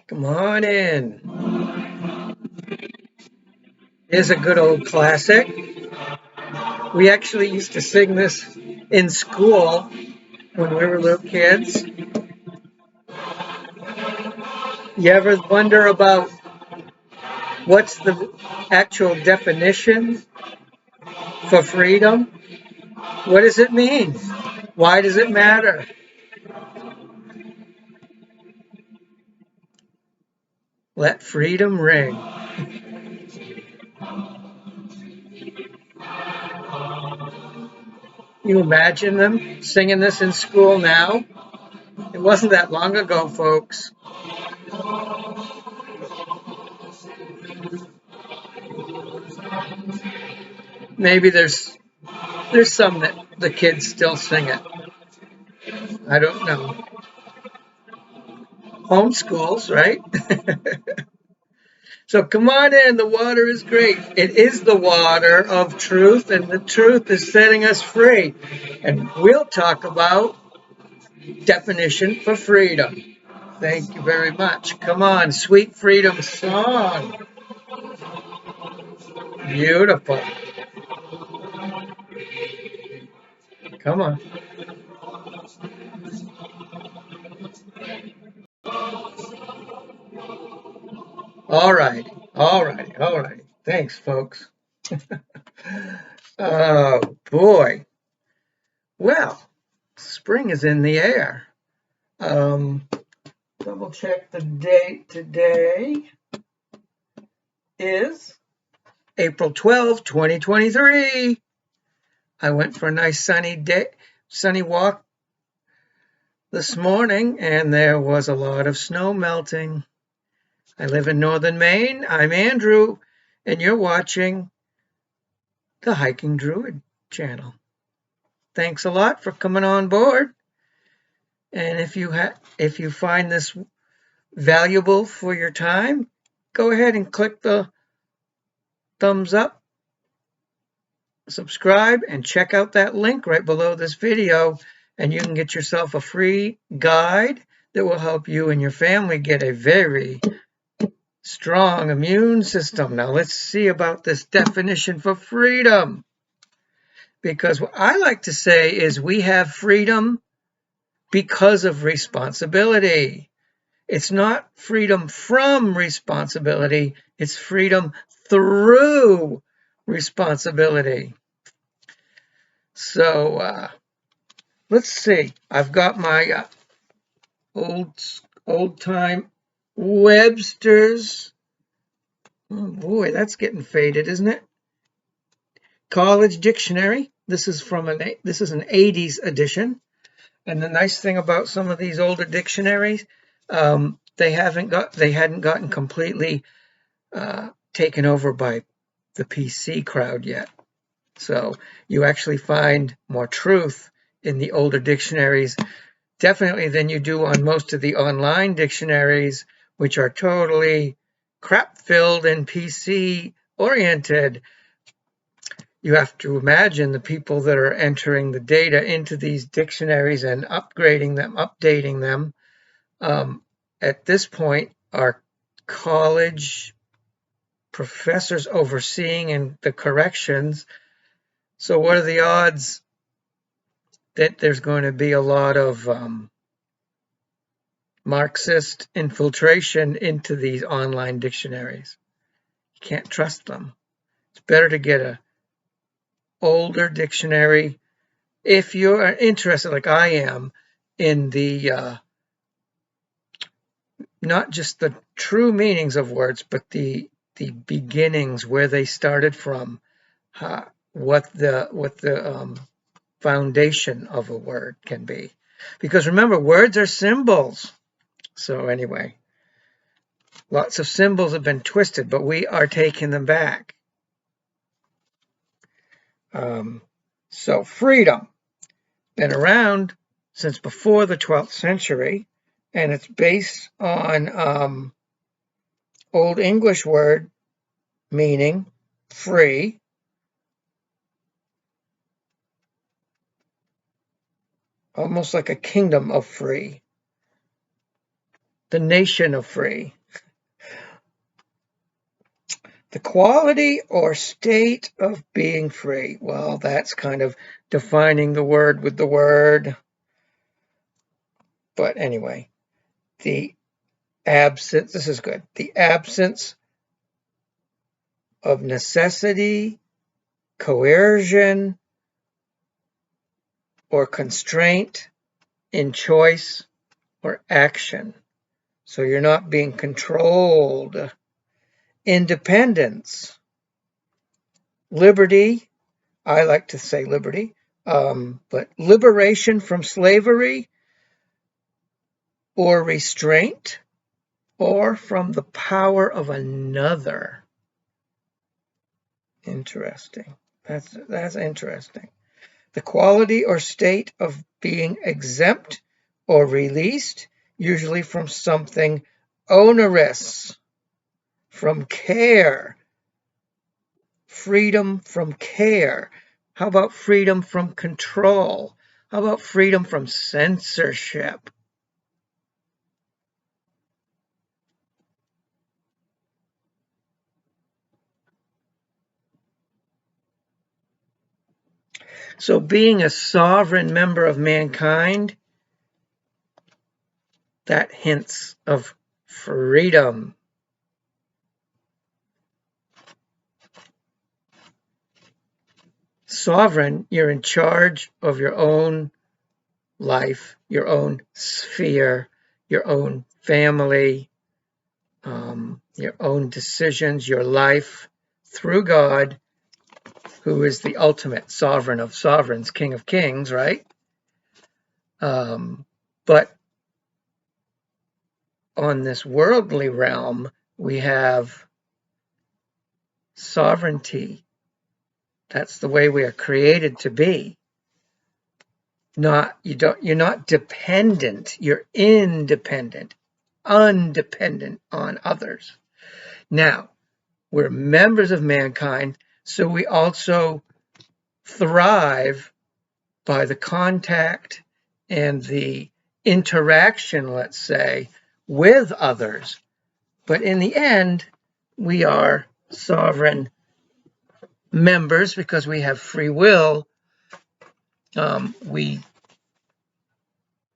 Come on in. Here's a good old classic. We actually used to sing this in school when we were little kids. You ever wonder about what's the actual definition for freedom? What does it mean? Why does it matter? Let freedom ring. You imagine them singing this in school now? It wasn't that long ago, folks. Maybe there's some that the kids still sing it. I don't know. Homeschools, right? So come on in. The water is great. It is the water of truth, and the truth is setting us free. And we'll talk about definition for freedom. Thank you very much. Come on, sweet freedom song. Beautiful. Come on. All righty. All righty. All righty. Thanks, folks. Oh, boy. Well, spring is in the air. Double check the date today is April 12, 2023. I went for a nice sunny walk this morning, and there was a lot of snow melting. I live in northern Maine. I'm Andrew, and you're watching the Hiking Druid channel. Thanks a lot for coming on board. And if you find this valuable for your time, go ahead and click the thumbs up, subscribe, and check out that link right below this video, and you can get yourself a free guide that will help you and your family get a very strong immune system. Now let's see about this definition for freedom, because what I like to say is we have freedom because of responsibility. It's not freedom from responsibility, it's freedom through responsibility. So let's see. I've got my old time Webster's. Oh boy, that's getting faded, isn't it? College Dictionary. This is an 80s edition. And the nice thing about some of these older dictionaries, they hadn't gotten completely taken over by the PC crowd yet. So you actually find more truth in the older dictionaries, definitely than you do on most of the online dictionaries, which are totally crap-filled and PC-oriented. You have to imagine the people that are entering the data into these dictionaries and updating them, at this point are college professors overseeing the corrections. So what are the odds that there's going to be a lot of Marxist infiltration into these online dictionaries? You can't trust them. It's better to get a older dictionary if you're interested, like I am, in the not just the true meanings of words, but the beginnings, where they started from, what the foundation of a word can be. Because remember, words are symbols. So anyway, lots of symbols have been twisted, but we are taking them back. So freedom, been around since before the 12th century, and it's based on Old English word meaning free, almost like a kingdom of free. the nation of free. The quality or state of being free. Well, that's kind of defining the word with the word. But anyway, the absence, this is good. The absence of necessity, coercion, or constraint in choice or action. So you're not being controlled. Independence. Liberty. I like to say liberty. But liberation from slavery or restraint or from the power of another. Interesting. That's interesting. The quality or state of being exempt or released, usually from something onerous, from care, freedom from care. How about freedom from control? How about freedom from censorship? So being a sovereign member of mankind, that hints of freedom. Sovereign, you're in charge of your own life, your own sphere, your own family, your own decisions, your life through God, who is the ultimate sovereign of sovereigns, King of kings, right? But on this worldly realm, we have sovereignty. That's the way we are created to be. You're not dependent, you're independent, undependent on others. Now, we're members of mankind, so we also thrive by the contact and the interaction, let's say, with others. But in the end, we are sovereign members because we have free will. We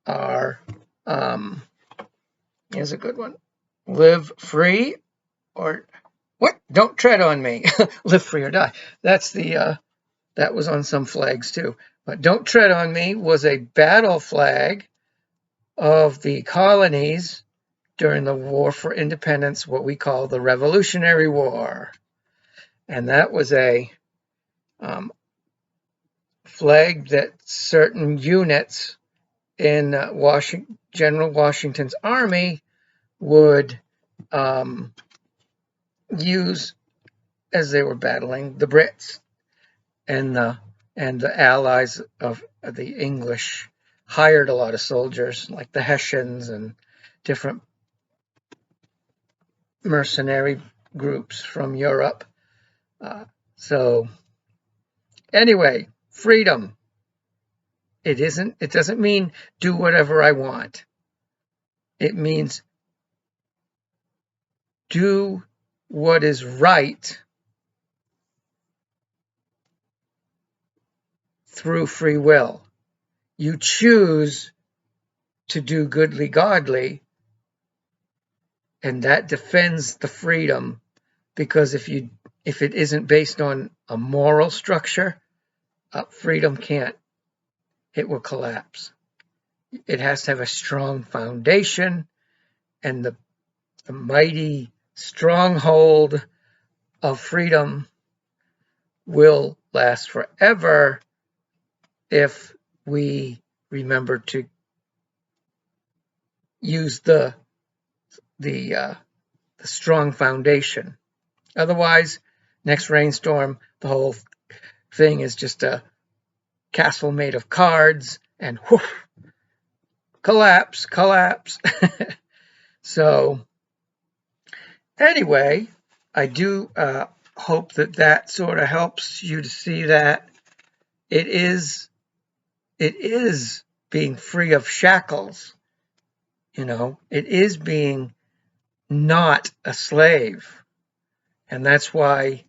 are, here's a good one, live free or what? Don't tread on me. Live free or die. That's that was on some flags too. But don't tread on me was a battle flag of the colonies during the War for Independence, what we call the Revolutionary War. And that was a flag that certain units in General Washington's army would use as they were battling the Brits and the allies of the English hired a lot of soldiers like the Hessians and different mercenary groups from Europe. So anyway, freedom. It doesn't mean do whatever I want. It means do what is right through free will. You choose to do goodly godly, and that defends the freedom, because if it isn't based on a moral structure, freedom can't. It will collapse. It has to have a strong foundation, and the mighty stronghold of freedom will last forever if we remember to use the strong foundation. Otherwise, next rainstorm, the whole thing is just a castle made of cards and whoosh, collapse. So anyway, I do hope that sort of helps you to see that it is being free of shackles It is being not a slave. And that's why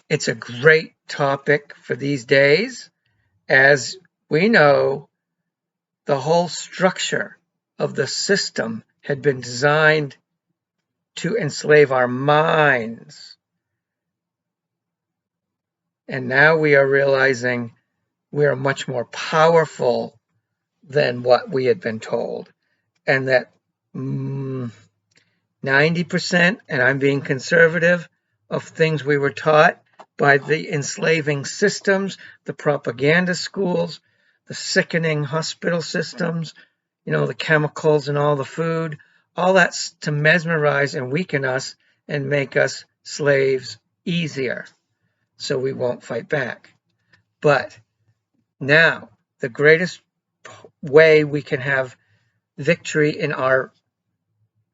it's a great topic for these days. As we know, the whole structure of the system had been designed to enslave our minds. And now we are realizing we are much more powerful than what we had been told. And that 90%, and I'm being conservative, of things we were taught by the enslaving systems, the propaganda schools, the sickening hospital systems, the chemicals and all the food, all that's to mesmerize and weaken us and make us slaves easier, so we won't fight back. But now, the greatest way we can have victory in our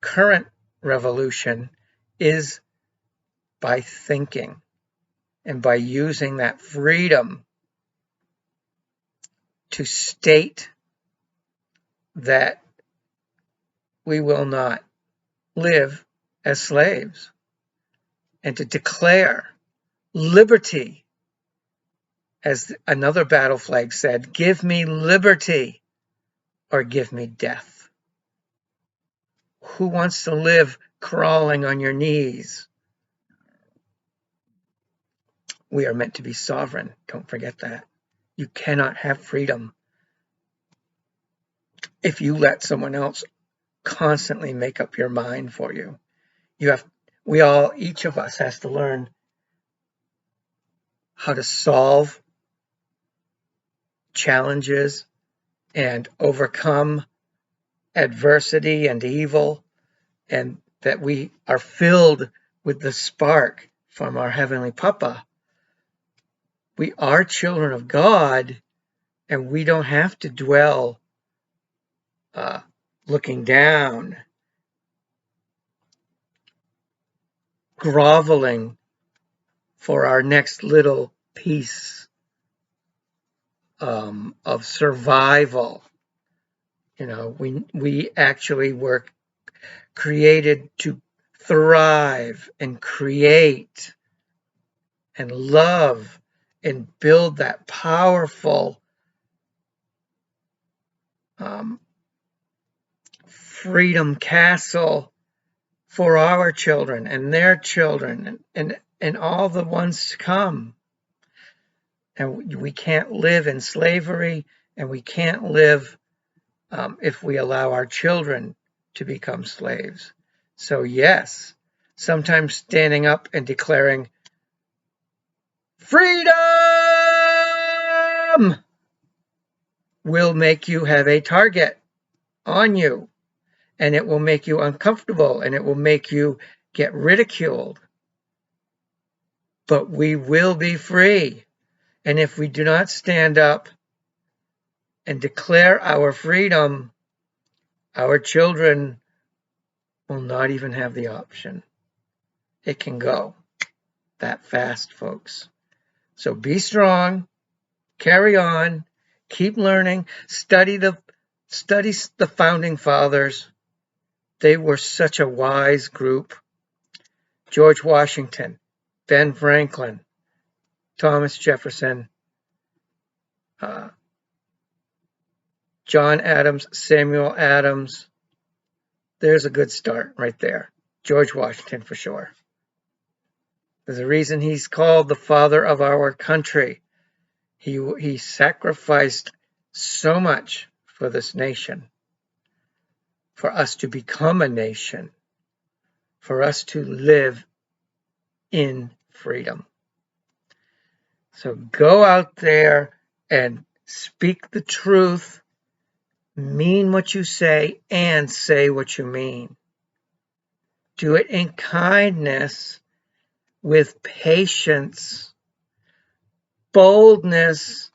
current revolution is by thinking and by using that freedom to state that we will not live as slaves, and to declare liberty. As another battle flag said, give me liberty or give me death. Who wants to live crawling on your knees? We are meant to be sovereign. Don't forget that. You cannot have freedom if you let someone else constantly make up your mind for you. Each of us has to learn how to solve challenges and overcome adversity and evil, and that we are filled with the spark from our Heavenly Papa. We are children of God, and we don't have to dwell looking down, groveling for our next little piece of survival. We actually were created to thrive and create and love and build that powerful freedom castle for our children and their children and all the ones to come. And we can't live in slavery, and we can't live if we allow our children to become slaves. So yes, sometimes standing up and declaring freedom will make you have a target on you, and it will make you uncomfortable, and it will make you get ridiculed. But we will be free. And if we do not stand up and declare our freedom, our children will not even have the option. It can go that fast, folks. So be strong, carry on, keep learning, study the founding fathers. They were such a wise group. George Washington, Ben Franklin, Thomas Jefferson, John Adams, Samuel Adams. There's a good start right there. George Washington for sure. There's a reason he's called the father of our country. He sacrificed so much for this nation, for us to become a nation, for us to live in freedom. So go out there and speak the truth, mean what you say, and say what you mean. Do it in kindness, with patience, boldness,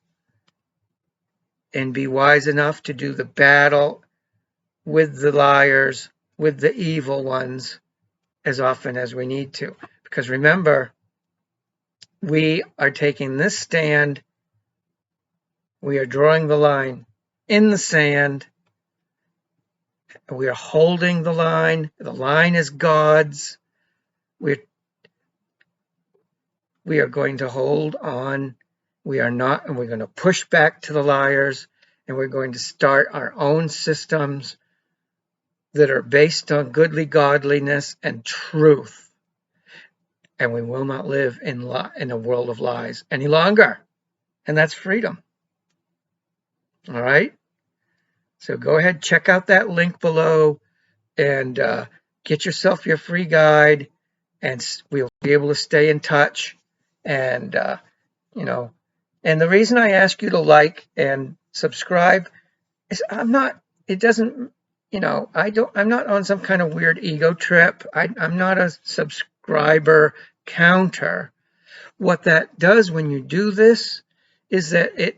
and be wise enough to do the battle with the liars, with the evil ones, as often as we need to. Because remember, we are taking this stand. We are drawing the line in the sand, We are holding the line. The line is God's. We are going to hold on. We are not, and we're going to push back to the liars, and we're going to start our own systems that are based on goodly godliness and truth. And we will not live in a world of lies any longer. And that's freedom. All right? So go ahead, check out that link below, and get yourself your free guide, and we'll be able to stay in touch. And, you know, and the reason I ask you to like and subscribe is I'm not on some kind of weird ego trip. I'm not a subscriber counter. What that does when you do this is that it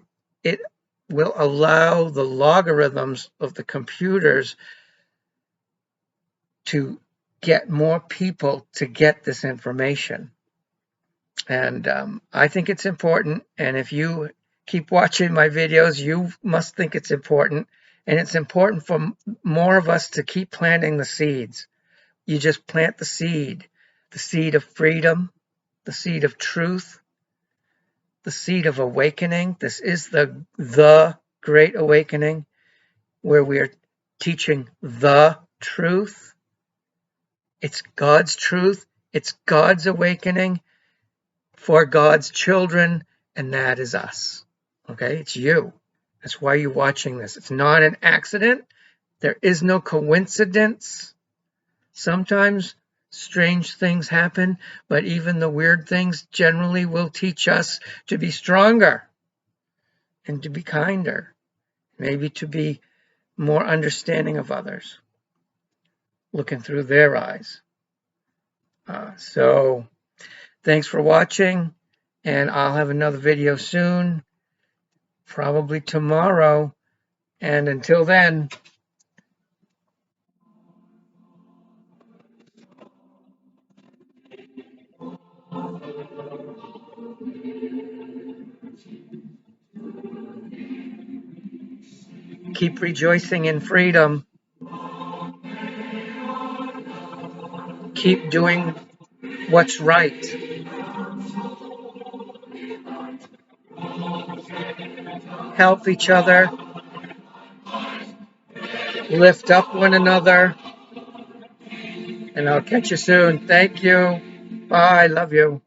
will allow the logarithms of the computers to get more people to get this information. And I think it's important. And if you keep watching my videos, you must think it's important. And it's important for more of us to keep planting the seeds. You just plant the seed of freedom, the seed of truth, the seed of awakening. This is the Great Awakening, where we are teaching the truth. It's God's truth. It's God's awakening for God's children, and that is us. Okay? It's you. That's why you're watching this. It's not an accident. There is no coincidence. Sometimes strange things happen, but even the weird things generally will teach us to be stronger and to be kinder, maybe to be more understanding of others, looking through their eyes. So thanks for watching, and I'll have another video soon, probably tomorrow. And until then, keep rejoicing in freedom. Keep doing what's right. Help each other. Lift up one another. And I'll catch you soon. Thank you. Bye. Love you.